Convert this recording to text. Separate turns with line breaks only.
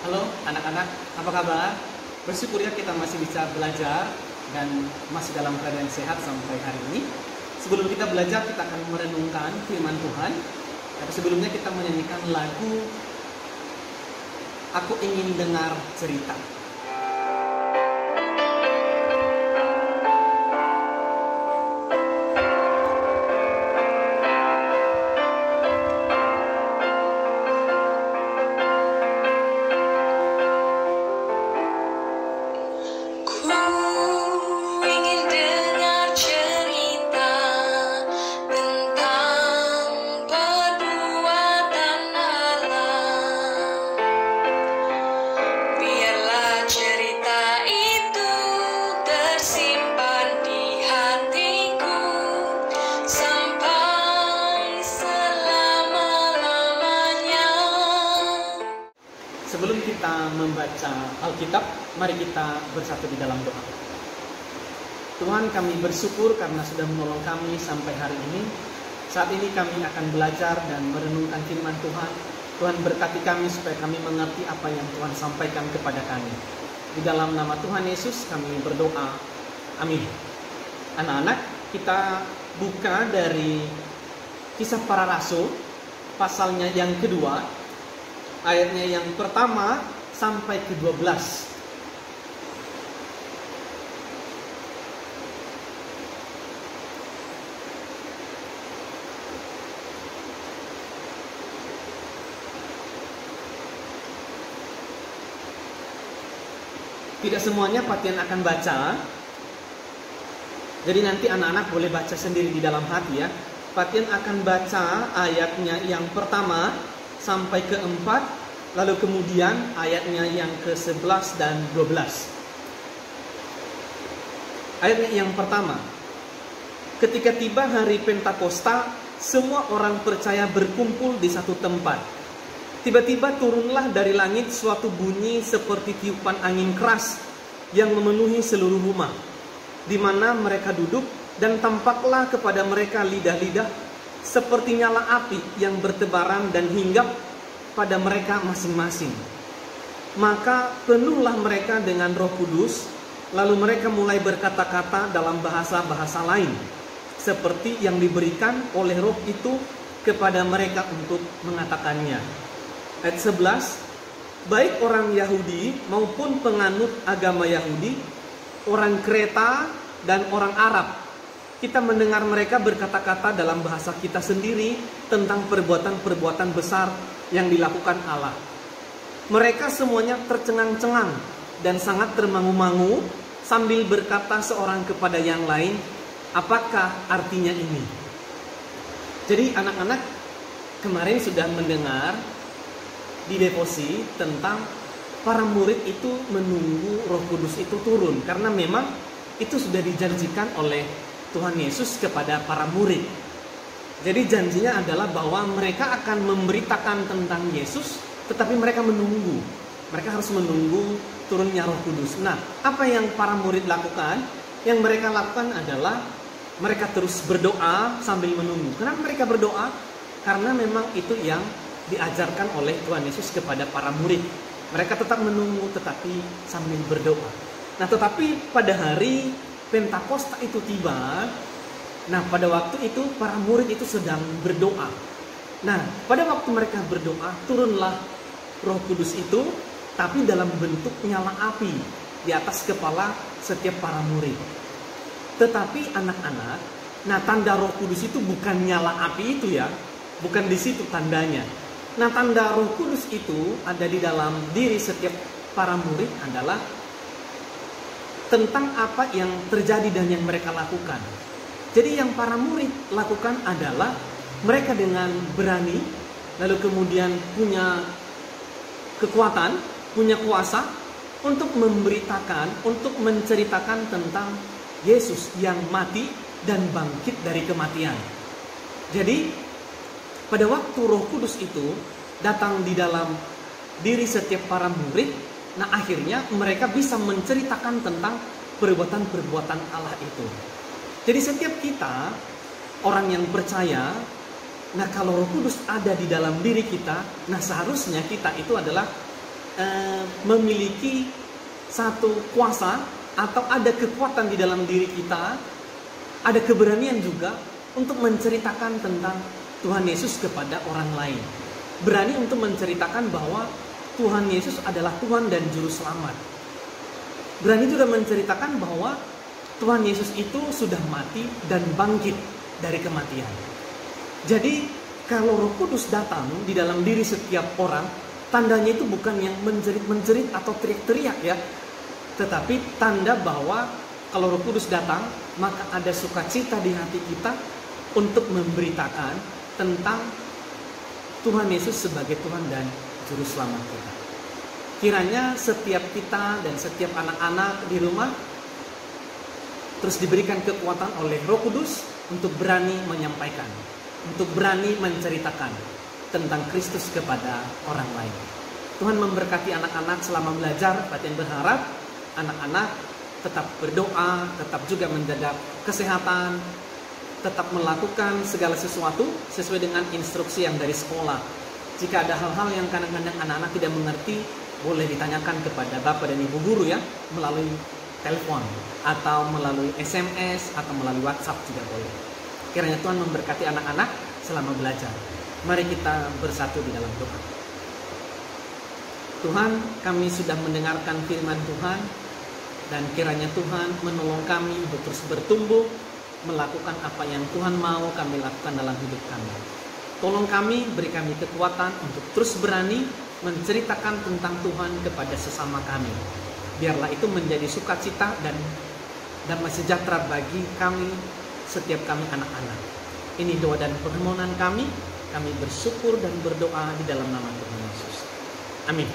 Halo anak-anak, apa kabar? Bersyukur ya kita masih bisa belajar dan masih dalam keadaan sehat sampai hari ini. Sebelum kita belajar, kita akan merenungkan firman Tuhan. Tapi sebelumnya kita menyanyikan lagu Aku Ingin Dengar Cerita. Sebelum kita membaca Alkitab, mari kita bersatu di dalam doa. Tuhan, kami bersyukur karena sudah menolong kami sampai hari ini. Saat ini kami akan belajar dan merenungkan firman Tuhan. Tuhan berkati kami supaya kami mengerti apa yang Tuhan sampaikan kepada kami. Di dalam nama Tuhan Yesus kami berdoa. Amin. Anak-anak, kita buka dari Kisah Para Rasul, pasalnya yang kedua. Ayatnya yang pertama sampai ke-12. Tidak semuanya Patian akan baca. Jadi nanti anak-anak boleh baca sendiri di dalam hati ya. Patian akan baca ayatnya yang pertama sampai ke-4, lalu kemudian ayatnya yang ke-11 dan 12. Ayatnya yang pertama. Ketika tiba hari Pentakosta, semua orang percaya berkumpul di satu tempat. Tiba-tiba turunlah dari langit suatu bunyi seperti tiupan angin keras yang memenuhi seluruh rumah, di mana mereka duduk, dan tampaklah kepada mereka lidah-lidah seperti nyala api yang bertebaran dan hinggap pada mereka masing-masing. Maka penuhlah mereka dengan Roh Kudus, lalu mereka mulai berkata-kata dalam bahasa-bahasa lain, seperti yang diberikan oleh Roh itu kepada mereka untuk mengatakannya. Ayat 11, baik orang Yahudi maupun penganut agama Yahudi, orang Kreta dan orang Arab, kita mendengar mereka berkata-kata dalam bahasa kita sendiri tentang perbuatan-perbuatan besar yang dilakukan Allah. Mereka semuanya tercengang-cengang dan sangat termangu-mangu sambil berkata seorang kepada yang lain, apakah artinya ini? Jadi anak-anak kemarin sudah mendengar di devosi tentang para murid itu menunggu Roh Kudus itu turun, karena memang itu sudah dijanjikan oleh Tuhan Yesus kepada para murid. Jadi janjinya adalah bahwa mereka akan memberitakan tentang Yesus, tetapi mereka menunggu. Mereka harus menunggu turunnya Roh Kudus. Nah, apa yang para murid lakukan? Yang mereka lakukan adalah mereka terus berdoa sambil menunggu. Kenapa mereka berdoa? Karena memang itu yang diajarkan oleh Tuhan Yesus kepada para murid. Mereka tetap menunggu tetapi sambil berdoa. Nah, tetapi pada hari Pentakosta itu tiba. Nah, pada waktu itu para murid itu sedang berdoa. Nah, pada waktu mereka berdoa, turunlah Roh Kudus itu, tapi dalam bentuk nyala api di atas kepala setiap para murid. Tetapi anak-anak, nah tanda Roh Kudus itu bukan nyala api itu ya, bukan di situ tandanya. Nah, tanda Roh Kudus itu ada di dalam diri setiap para murid adalah tentang apa yang terjadi dan yang mereka lakukan. Jadi yang para murid lakukan adalah mereka dengan berani, lalu kemudian punya kekuatan, punya kuasa untuk memberitakan, untuk menceritakan tentang Yesus yang mati dan bangkit dari kematian. Jadi pada waktu Roh Kudus itu datang di dalam diri setiap para murid, nah akhirnya mereka bisa menceritakan tentang perbuatan-perbuatan Allah itu. Jadi setiap kita, orang yang percaya, nah kalau Roh Kudus ada di dalam diri kita, nah seharusnya kita itu adalah memiliki satu kuasa atau ada kekuatan di dalam diri kita, ada keberanian juga untuk menceritakan tentang Tuhan Yesus kepada orang lain. Berani untuk menceritakan bahwa Tuhan Yesus adalah Tuhan dan Juru Selamat. Berani juga menceritakan bahwa Tuhan Yesus itu sudah mati dan bangkit dari kematian. Jadi kalau Roh Kudus datang di dalam diri setiap orang, tandanya itu bukan yang menjerit-menjerit atau teriak-teriak ya, tetapi tanda bahwa kalau Roh Kudus datang, maka ada sukacita di hati kita untuk memberitakan tentang Tuhan Yesus sebagai Tuhan dan Juru Selamat kita. Kiranya setiap kita dan setiap anak-anak di rumah terus diberikan kekuatan oleh Roh Kudus untuk berani menyampaikan, untuk berani menceritakan tentang Kristus kepada orang lain. Tuhan memberkati anak-anak selama belajar. Fatin berharap anak-anak tetap berdoa, tetap juga menjaga kesehatan, tetap melakukan segala sesuatu sesuai dengan instruksi yang dari sekolah. Jika ada hal-hal yang kadang-kadang anak-anak tidak mengerti, boleh ditanyakan kepada Bapak dan Ibu guru ya, melalui telepon atau melalui SMS atau melalui WhatsApp juga boleh. Kiranya Tuhan memberkati anak-anak selama belajar. Mari kita bersatu di dalam doa. Tuhan, kami sudah mendengarkan firman Tuhan, dan kiranya Tuhan menolong kami untuk terus bertumbuh, melakukan apa yang Tuhan mau kami lakukan dalam hidup kami. Tolong kami, beri kami kekuatan untuk terus berani menceritakan tentang Tuhan kepada sesama kami. Biarlah itu menjadi sukacita dan damai sejahtera bagi kami, setiap kami anak-anak. Ini doa dan permohonan kami. Kami bersyukur dan berdoa di dalam nama Tuhan Yesus. Amin.